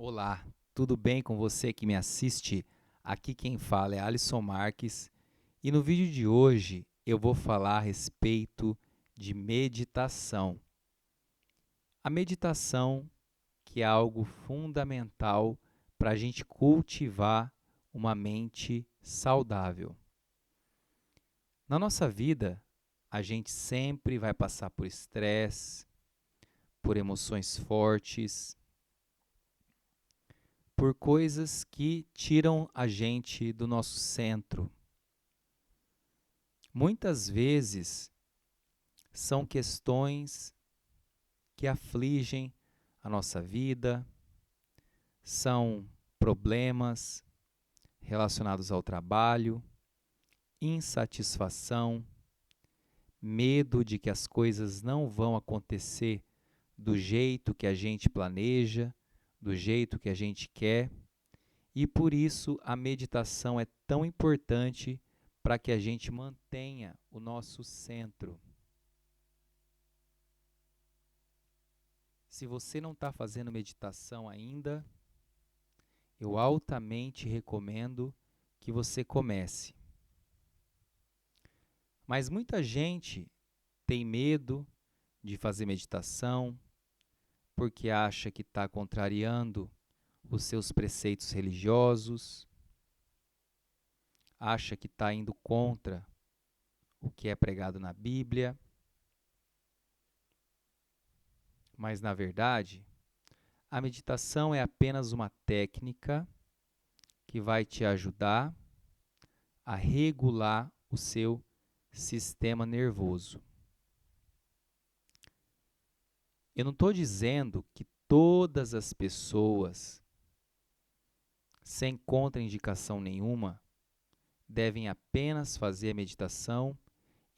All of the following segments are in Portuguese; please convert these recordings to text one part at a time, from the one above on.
Olá, tudo bem com você que me assiste? Aqui quem fala é Alisson Marques e no vídeo de hoje eu vou falar a respeito de meditação. A meditação, que é algo fundamental para a gente cultivar uma mente saudável. Na nossa vida, a gente sempre vai passar por estresse, por emoções fortes, por coisas que tiram a gente do nosso centro. Muitas vezes são questões que afligem a nossa vida, são problemas relacionados ao trabalho, insatisfação, medo de que as coisas não vão acontecer do jeito que a gente planeja, do jeito que a gente quer. E por isso a meditação é tão importante para que a gente mantenha o nosso centro. Se você não está fazendo meditação ainda, eu altamente recomendo que você comece. Mas muita gente tem medo de fazer meditação porque acha que está contrariando os seus preceitos religiosos, acha que está indo contra o que é pregado na Bíblia. Mas, na verdade, a meditação é apenas uma técnica que vai te ajudar a regular o seu sistema nervoso. Eu não estou dizendo que todas as pessoas, sem contraindicação nenhuma, devem apenas fazer a meditação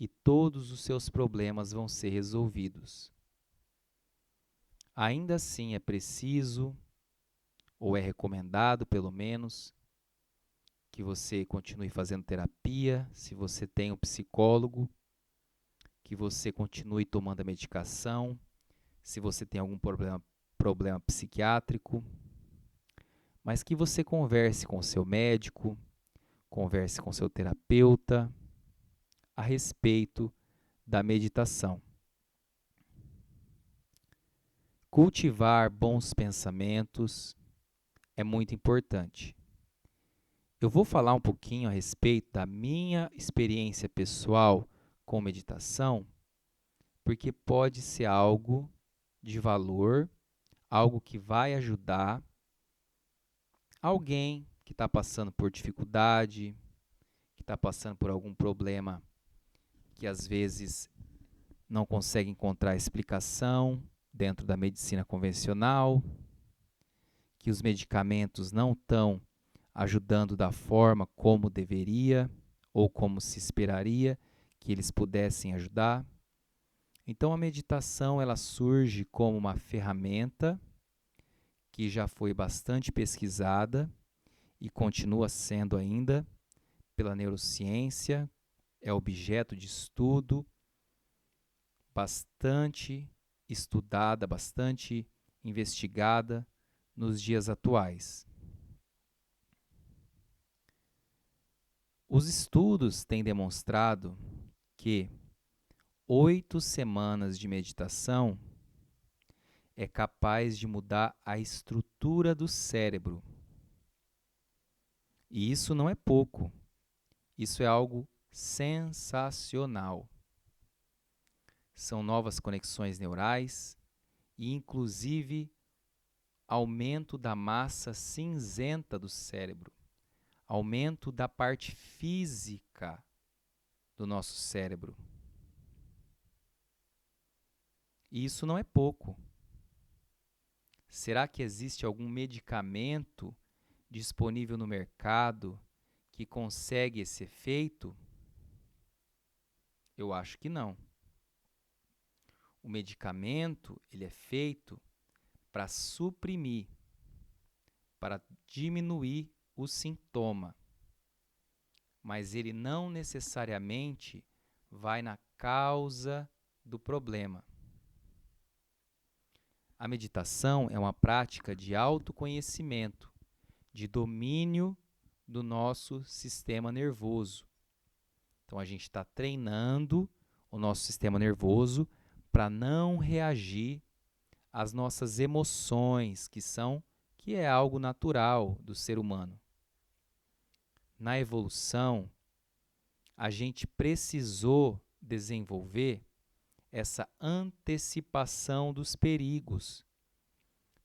e todos os seus problemas vão ser resolvidos. Ainda assim é preciso, ou é recomendado pelo menos, que você continue fazendo terapia, se você tem um psicólogo, que você continue tomando a medicação, se você tem algum problema psiquiátrico, mas que você converse com o seu médico, converse com seu terapeuta a respeito da meditação. Cultivar bons pensamentos é muito importante. Eu vou falar um pouquinho a respeito da minha experiência pessoal com meditação, porque pode ser algo de valor, algo que vai ajudar alguém que está passando por dificuldade, que está passando por algum problema que às vezes não consegue encontrar explicação dentro da medicina convencional, que os medicamentos não estão ajudando da forma como deveria ou como se esperaria que eles pudessem ajudar. Então a meditação ela surge como uma ferramenta que já foi bastante pesquisada e continua sendo ainda pela neurociência, é objeto de estudo, bastante estudada, bastante investigada nos dias atuais. Os estudos têm demonstrado que 8 semanas de meditação é capaz de mudar a estrutura do cérebro. E isso não é pouco, isso é algo sensacional. São novas conexões neurais e, inclusive, aumento da massa cinzenta do cérebro, aumento da parte física do nosso cérebro. E isso não é pouco. Será que existe algum medicamento disponível no mercado que consegue esse efeito? Eu acho que não. O medicamento ele é feito para suprimir, para diminuir o sintoma, mas ele não necessariamente vai na causa do problema. A meditação é uma prática de autoconhecimento, de domínio do nosso sistema nervoso. Então, a gente está treinando o nosso sistema nervoso para não reagir às nossas emoções, que é algo natural do ser humano. Na evolução, a gente precisou desenvolver essa antecipação dos perigos,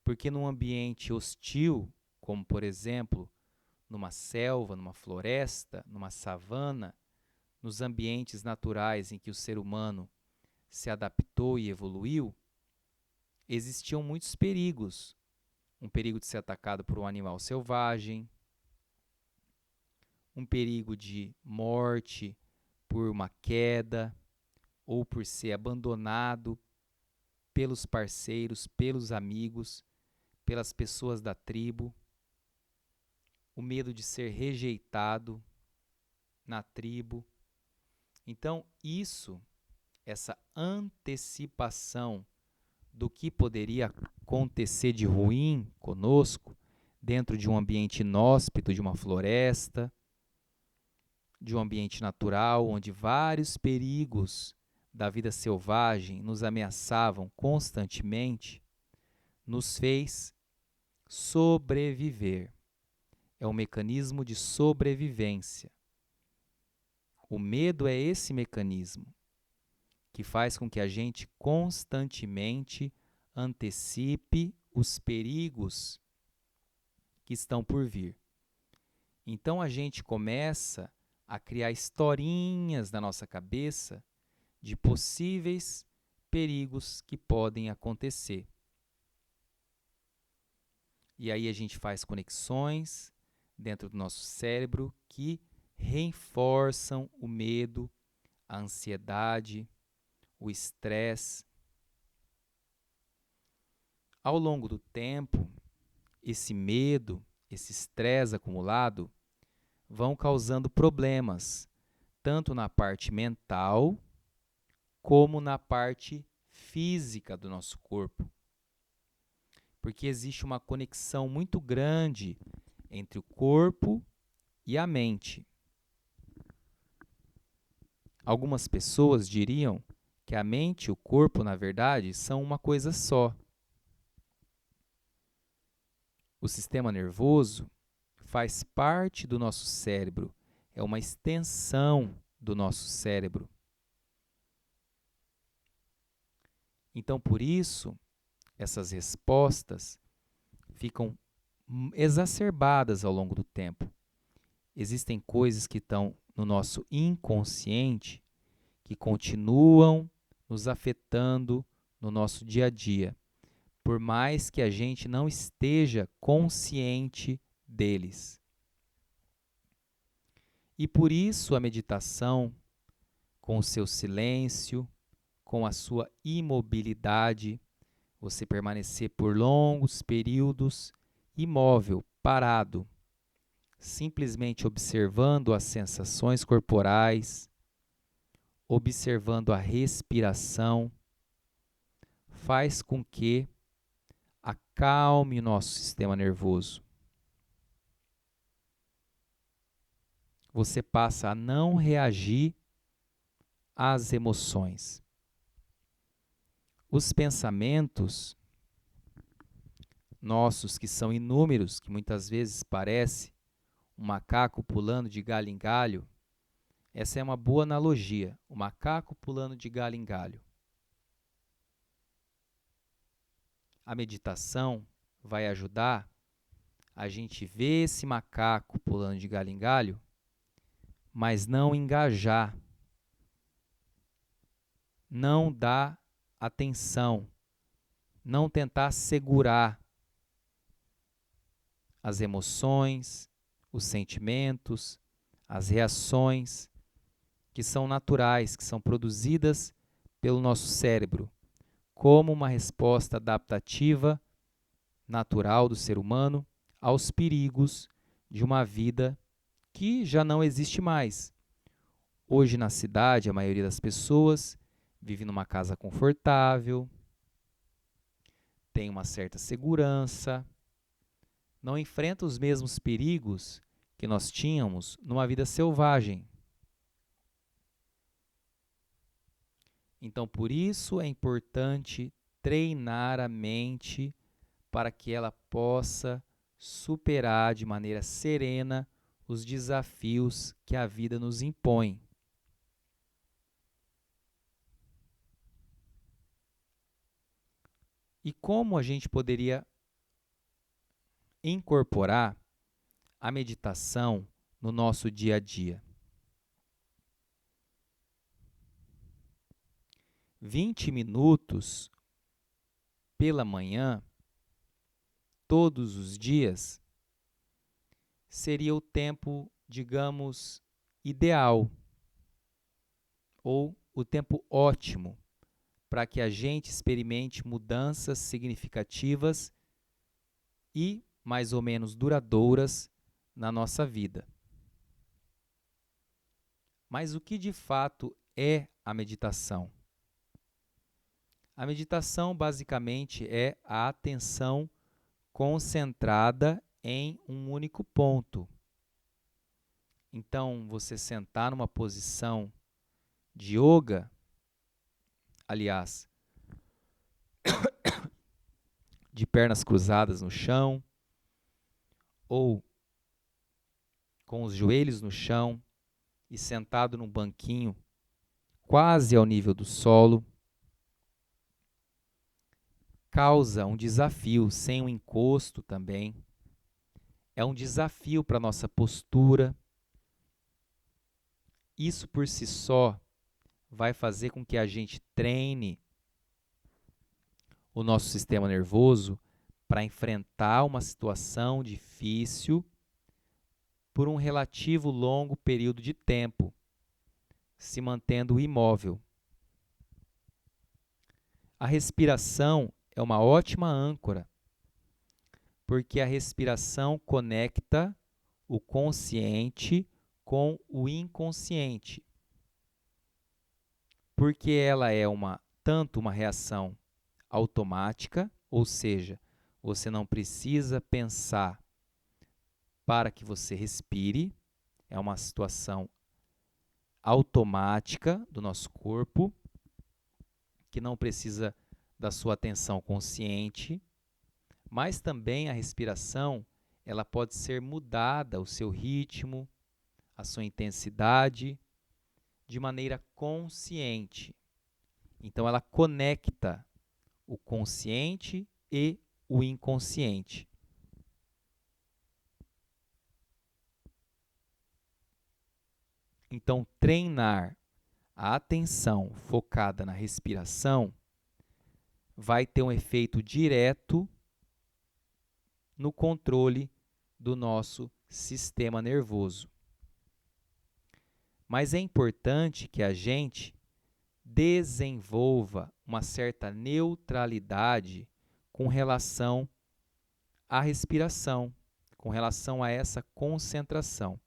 porque num ambiente hostil, como por exemplo, numa selva, numa floresta, numa savana, nos ambientes naturais em que o ser humano se adaptou e evoluiu, existiam muitos perigos. Um perigo de ser atacado por um animal selvagem, um perigo de morte por uma queda ou por ser abandonado pelos parceiros, pelos amigos, pelas pessoas da tribo, o medo de ser rejeitado na tribo. Então, essa antecipação do que poderia acontecer de ruim conosco dentro de um ambiente inóspito, de uma floresta, de um ambiente natural, onde vários perigos da vida selvagem nos ameaçavam constantemente, nos fez sobreviver. É um mecanismo de sobrevivência. O medo é esse mecanismo que faz com que a gente constantemente antecipe os perigos que estão por vir. Então a gente começa a criar historinhas na nossa cabeça de possíveis perigos que podem acontecer. E aí a gente faz conexões dentro do nosso cérebro que reforçam o medo, a ansiedade, o estresse. Ao longo do tempo, esse medo, esse estresse acumulado vão causando problemas, tanto na parte mental como na parte física do nosso corpo. Porque existe uma conexão muito grande entre o corpo e a mente. Algumas pessoas diriam que a mente e o corpo, na verdade, são uma coisa só. O sistema nervoso faz parte do nosso cérebro, é uma extensão do nosso cérebro. Então, por isso, essas respostas ficam exacerbadas ao longo do tempo. Existem coisas que estão no nosso inconsciente que continuam nos afetando no nosso dia a dia, por mais que a gente não esteja consciente deles. E por isso a meditação, com o seu silêncio, com a sua imobilidade, você permanecer por longos períodos imóvel, parado, simplesmente observando as sensações corporais, observando a respiração, faz com que acalme o nosso sistema nervoso. Você passa a não reagir às emoções. Os pensamentos nossos, que são inúmeros, que muitas vezes parece um macaco pulando de galho em galho, essa é uma boa analogia, o macaco pulando de galho em galho. A meditação vai ajudar a gente ver esse macaco pulando de galho em galho, mas não engajar, não dar atenção, não tentar segurar as emoções, os sentimentos, as reações que são naturais, que são produzidas pelo nosso cérebro, como uma resposta adaptativa natural do ser humano aos perigos de uma vida que já não existe mais. Hoje na cidade, a maioria das pessoas vive numa casa confortável, tem uma certa segurança, não enfrenta os mesmos perigos que nós tínhamos numa vida selvagem. Então, por isso é importante treinar a mente para que ela possa superar de maneira serena os desafios que a vida nos impõe. E como a gente poderia incorporar a meditação no nosso dia a dia? 20 minutos pela manhã, todos os dias, seria o tempo, digamos, ideal, ou o tempo ótimo, para que a gente experimente mudanças significativas e mais ou menos duradouras na nossa vida. Mas o que de fato é a meditação? A meditação basicamente é a atenção concentrada em um único ponto. Então, você sentar numa posição de yoga, aliás, de pernas cruzadas no chão, ou com os joelhos no chão e sentado num banquinho quase ao nível do solo, causa um desafio, sem um encosto também. É um desafio para a nossa postura. Isso por si só vai fazer com que a gente treine o nosso sistema nervoso para enfrentar uma situação difícil por um relativo longo período de tempo, se mantendo imóvel. A respiração é uma ótima âncora, porque a respiração conecta o consciente com o inconsciente, porque ela é tanto uma reação automática, ou seja, você não precisa pensar para que você respire, é uma situação automática do nosso corpo, que não precisa da sua atenção consciente, mas também a respiração, ela pode ser mudada, o seu ritmo, a sua intensidade, de maneira consciente. Então, ela conecta o consciente e o inconsciente. Então, treinar a atenção focada na respiração vai ter um efeito direto no controle do nosso sistema nervoso. Mas é importante que a gente desenvolva uma certa neutralidade com relação à respiração, com relação a essa concentração.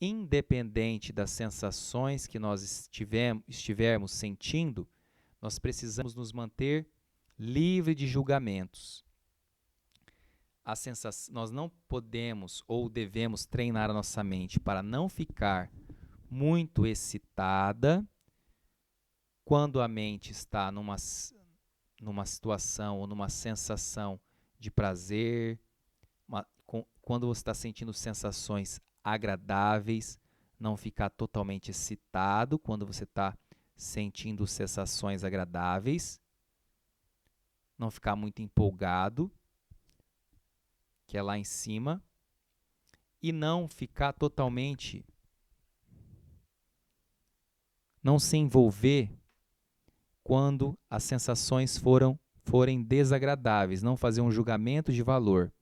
Independente das sensações que nós estivermos sentindo, nós precisamos nos manter livre de julgamentos. Nós não podemos ou devemos treinar a nossa mente para não ficar muito excitada quando a mente está numa situação ou numa sensação de prazer, quando você está sentindo sensações agradáveis, não ficar totalmente excitado quando você está sentindo sensações agradáveis, não ficar muito empolgado, que é lá em cima, e não ficar totalmente, não se envolver quando as sensações forem desagradáveis, não fazer um julgamento de valor,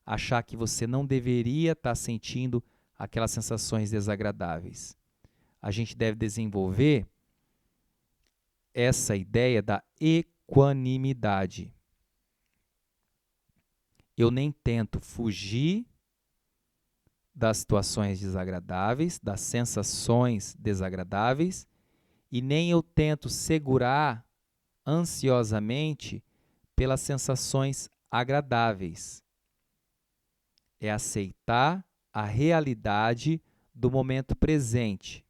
achar que você não deveria estar sentindo aquelas sensações desagradáveis. A gente deve desenvolver essa ideia da equanimidade. Eu nem tento fugir das situações desagradáveis, das sensações desagradáveis, e nem eu tento segurar ansiosamente pelas sensações agradáveis. É aceitar a realidade do momento presente.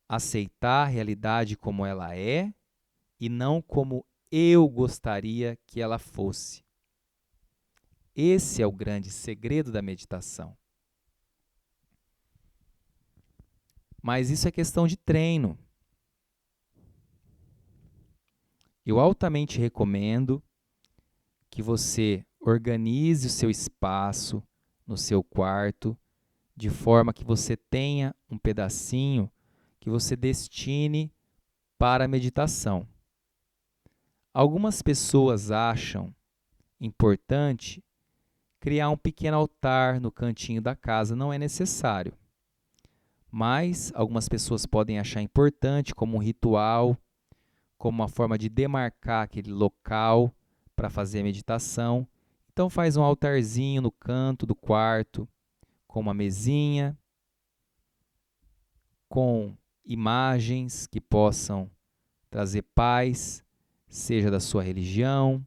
Aceitar a realidade como ela é e não como eu gostaria que ela fosse. Esse é o grande segredo da meditação. Mas isso é questão de treino. Eu altamente recomendo que você organize o seu espaço no seu quarto, de forma que você tenha um pedacinho que você destine para a meditação. Algumas pessoas acham importante criar um pequeno altar no cantinho da casa, não é necessário. Mas algumas pessoas podem achar importante como um ritual, como uma forma de demarcar aquele local para fazer a meditação. Então faz um altarzinho no canto do quarto, com uma mesinha, com imagens que possam trazer paz, seja da sua religião,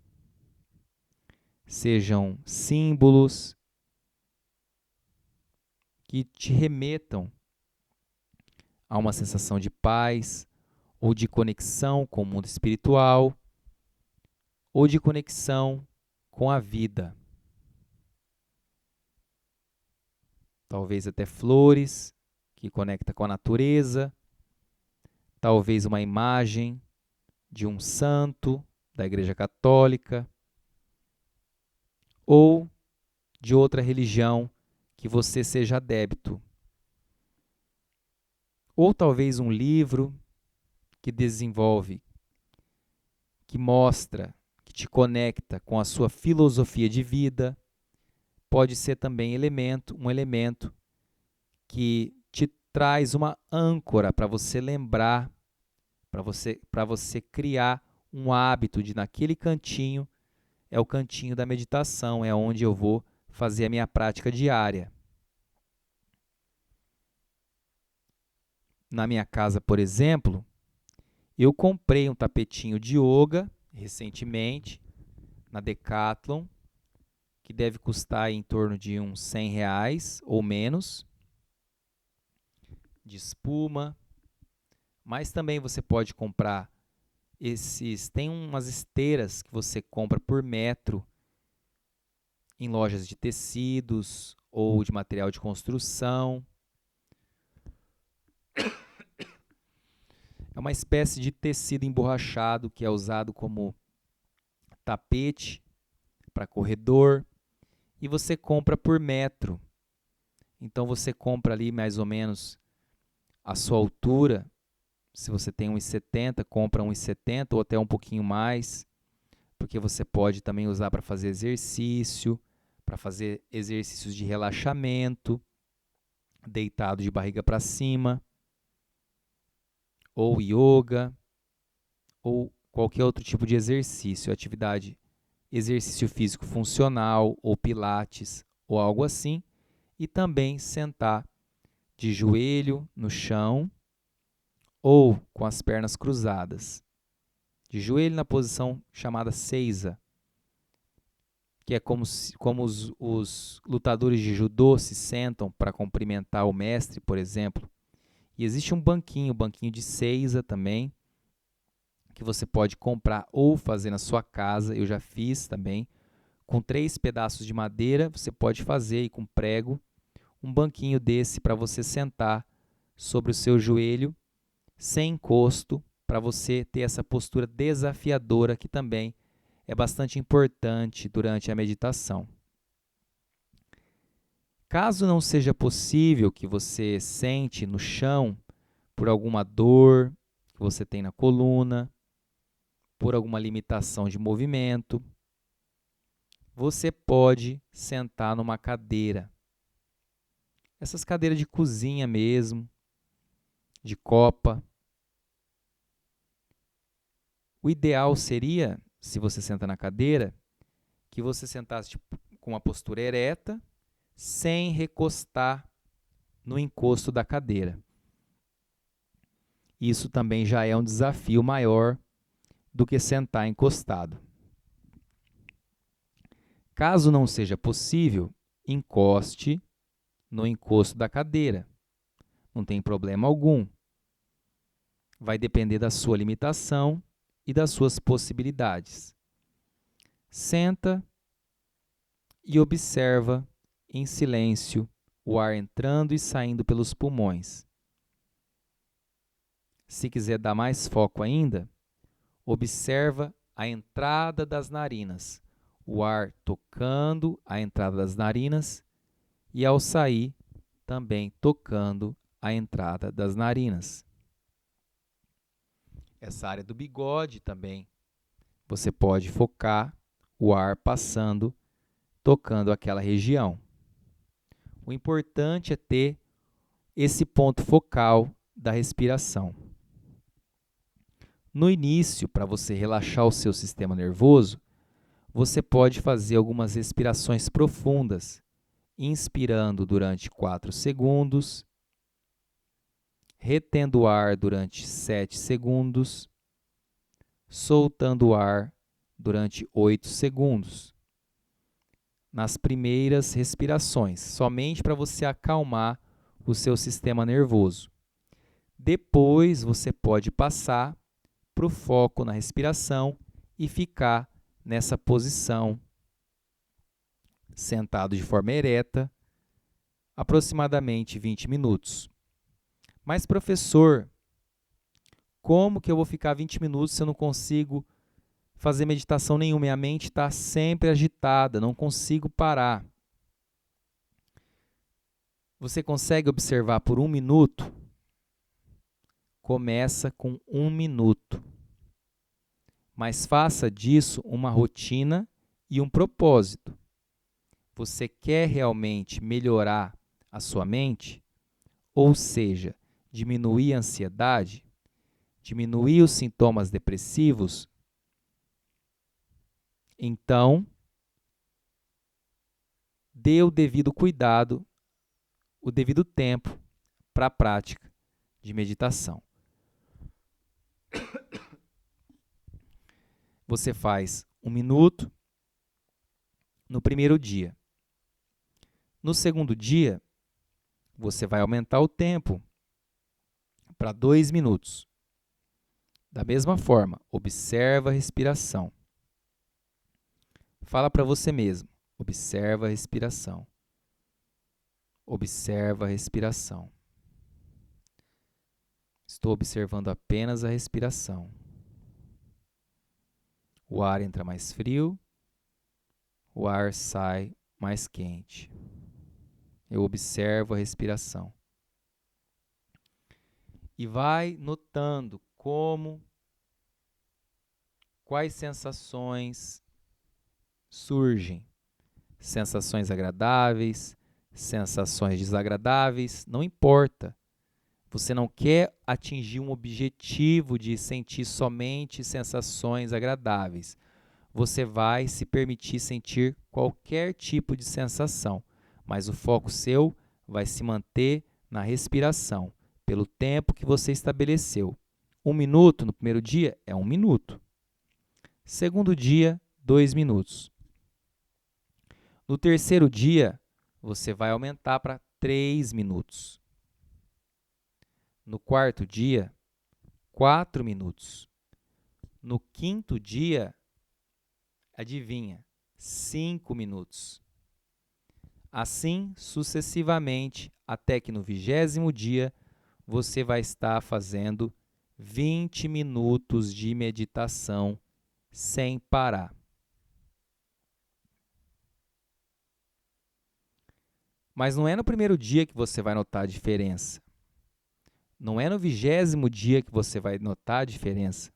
sejam símbolos que te remetam a uma sensação de paz, ou de conexão com o mundo espiritual, ou de conexão com a vida. Talvez até flores, que conecta com a natureza, talvez uma imagem de um santo da Igreja Católica, ou de outra religião que você seja adepto. Ou talvez um livro que desenvolve, que mostra, que te conecta com a sua filosofia de vida. Pode ser também um elemento que te traz uma âncora para você lembrar, para você criar um hábito de naquele cantinho, é o cantinho da meditação, é onde eu vou fazer a minha prática diária. Na minha casa, por exemplo, eu comprei um tapetinho de yoga recentemente, na Decathlon, que deve custar em torno de uns R$100 ou menos, de espuma. Mas também você pode comprar tem umas esteiras que você compra por metro em lojas de tecidos ou de material de construção. É uma espécie de tecido emborrachado que é usado como tapete para corredor e você compra por metro. Então você compra ali mais ou menos a sua altura. Se você tem 1,70, compra 1,70 ou até um pouquinho mais, porque você pode também usar para fazer exercício, para fazer exercícios de relaxamento, deitado de barriga para cima, ou yoga, ou qualquer outro tipo de exercício, exercício físico funcional, ou pilates, ou algo assim, e também sentar de joelho no chão ou com as pernas cruzadas. De joelho na posição chamada seiza, que é como os lutadores de judô se sentam para cumprimentar o mestre, por exemplo. E existe um banquinho de seiza também, que você pode comprar ou fazer na sua casa. Eu já fiz também. Com 3 pedaços de madeira, você pode fazer e com prego um banquinho desse para você sentar sobre o seu joelho, sem encosto, para você ter essa postura desafiadora que também é bastante importante durante a meditação. Caso não seja possível que você sente no chão por alguma dor que você tem na coluna, por alguma limitação de movimento, você pode sentar numa cadeira. Essas cadeiras de cozinha mesmo, de copa. O ideal seria, se você senta na cadeira, que você sentasse com uma postura ereta, sem recostar no encosto da cadeira. Isso também já é um desafio maior do que sentar encostado. Caso não seja possível, encoste no encosto da cadeira. Não tem problema algum. Vai depender da sua limitação e das suas possibilidades. Senta e observa em silêncio o ar entrando e saindo pelos pulmões. Se quiser dar mais foco ainda, observa a entrada das narinas, o ar tocando a entrada das narinas e, ao sair, também tocando a entrada das narinas. Essa área do bigode também, você pode focar o ar passando, tocando aquela região. O importante é ter esse ponto focal da respiração. No início, para você relaxar o seu sistema nervoso, você pode fazer algumas respirações profundas, inspirando durante 4 segundos, retendo o ar durante 7 segundos, soltando o ar durante 8 segundos. Nas primeiras respirações, somente para você acalmar o seu sistema nervoso. Depois, você pode passar para o foco na respiração e ficar nessa posição, sentado de forma ereta, aproximadamente 20 minutos. Mas, professor, como que eu vou ficar 20 minutos se eu não consigo fazer meditação nenhuma? Minha mente está sempre agitada, não consigo parar. Você consegue observar por 1 minuto? Começa com 1 minuto. Mas faça disso uma rotina e um propósito. Você quer realmente melhorar a sua mente? Ou seja, diminuir a ansiedade? Diminuir os sintomas depressivos? Então, dê o devido cuidado, o devido tempo para a prática de meditação. Você faz 1 minuto no primeiro dia. No segundo dia, você vai aumentar o tempo para 2 minutos. Da mesma forma, observa a respiração. Fala para você mesmo, observa a respiração. Observa a respiração. Estou observando apenas a respiração. O ar entra mais frio, o ar sai mais quente. Eu observo a respiração. E vai notando quais sensações surgem. Sensações agradáveis, sensações desagradáveis, não importa. Você não quer atingir um objetivo de sentir somente sensações agradáveis. Você vai se permitir sentir qualquer tipo de sensação, mas o foco seu vai se manter na respiração, pelo tempo que você estabeleceu. 1 minuto no primeiro dia é 1 minuto. Segundo dia, 2 minutos. No terceiro dia, você vai aumentar para 3 minutos. No quarto dia, 4 minutos. No quinto dia, adivinha, 5 minutos. Assim, sucessivamente, até que no 20º dia, você vai estar fazendo 20 minutos de meditação sem parar. Mas não é no primeiro dia que você vai notar a diferença. Não é no 20º dia que você vai notar a diferença.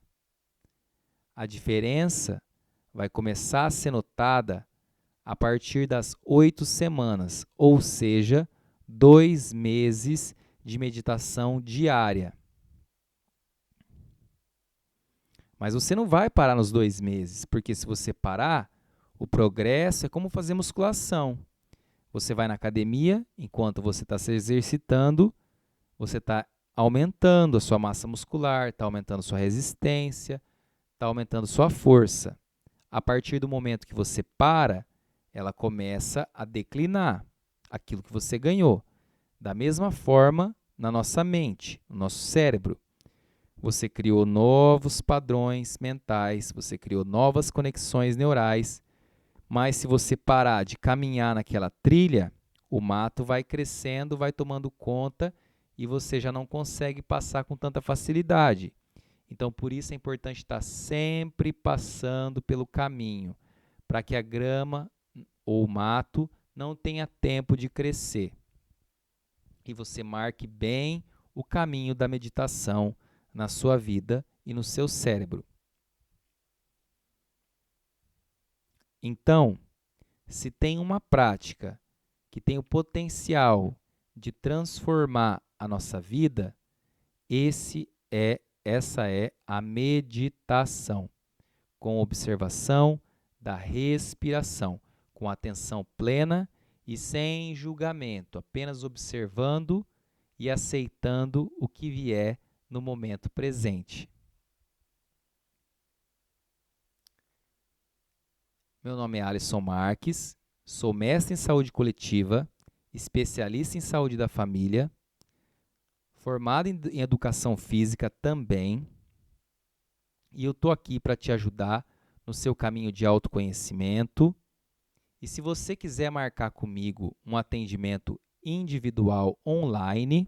A diferença vai começar a ser notada a partir das 8 semanas, ou seja, 2 meses de meditação diária. Mas você não vai parar nos 2 meses, porque se você parar, o progresso é como fazer musculação. Você vai na academia, enquanto você está se exercitando, você está aumentando a sua massa muscular, está aumentando sua resistência, está aumentando sua força. A partir do momento que você para, ela começa a declinar aquilo que você ganhou. Da mesma forma, na nossa mente, no nosso cérebro, você criou novos padrões mentais, você criou novas conexões neurais, mas se você parar de caminhar naquela trilha, o mato vai crescendo, vai tomando conta e você já não consegue passar com tanta facilidade. Então, por isso é importante estar sempre passando pelo caminho, para que a grama ou o mato não tenha tempo de crescer. E você marque bem o caminho da meditação na sua vida e no seu cérebro. Então, se tem uma prática que tem o potencial de transformar a nossa vida, essa é a meditação, com observação da respiração, com atenção plena e sem julgamento, apenas observando e aceitando o que vier no momento presente. Meu nome é Alisson Marques, sou mestre em saúde coletiva, especialista em saúde da família, formado em educação física também, e eu estou aqui para te ajudar no seu caminho de autoconhecimento. E se você quiser marcar comigo um atendimento individual online,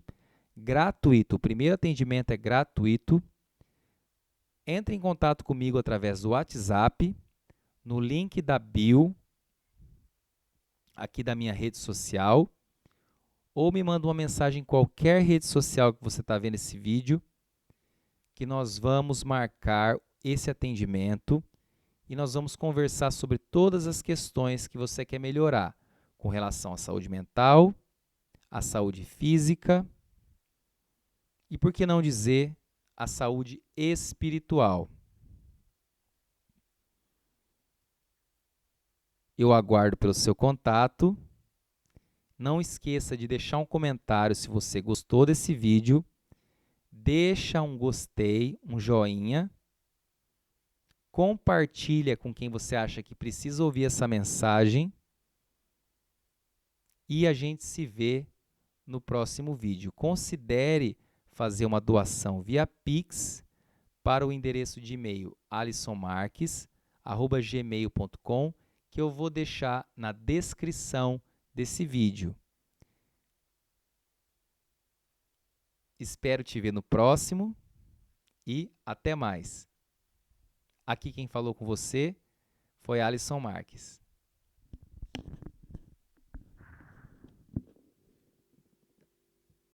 gratuito, o primeiro atendimento é gratuito, entre em contato comigo através do WhatsApp, no link da bio, aqui da minha rede social, ou me manda uma mensagem em qualquer rede social que você está vendo esse vídeo, que nós vamos marcar esse atendimento e nós vamos conversar sobre todas as questões que você quer melhorar com relação à saúde mental, à saúde física e, por que não dizer, à saúde espiritual. Eu aguardo pelo seu contato. Não esqueça de deixar um comentário se você gostou desse vídeo. Deixa um gostei, um joinha. Compartilha com quem você acha que precisa ouvir essa mensagem. E a gente se vê no próximo vídeo. Considere fazer uma doação via Pix para o endereço de e-mail alisonmarques@gmail.com, que eu vou deixar na descrição desse vídeo. Espero te ver no próximo e até mais. Aqui quem falou com você foi Alisson Marques.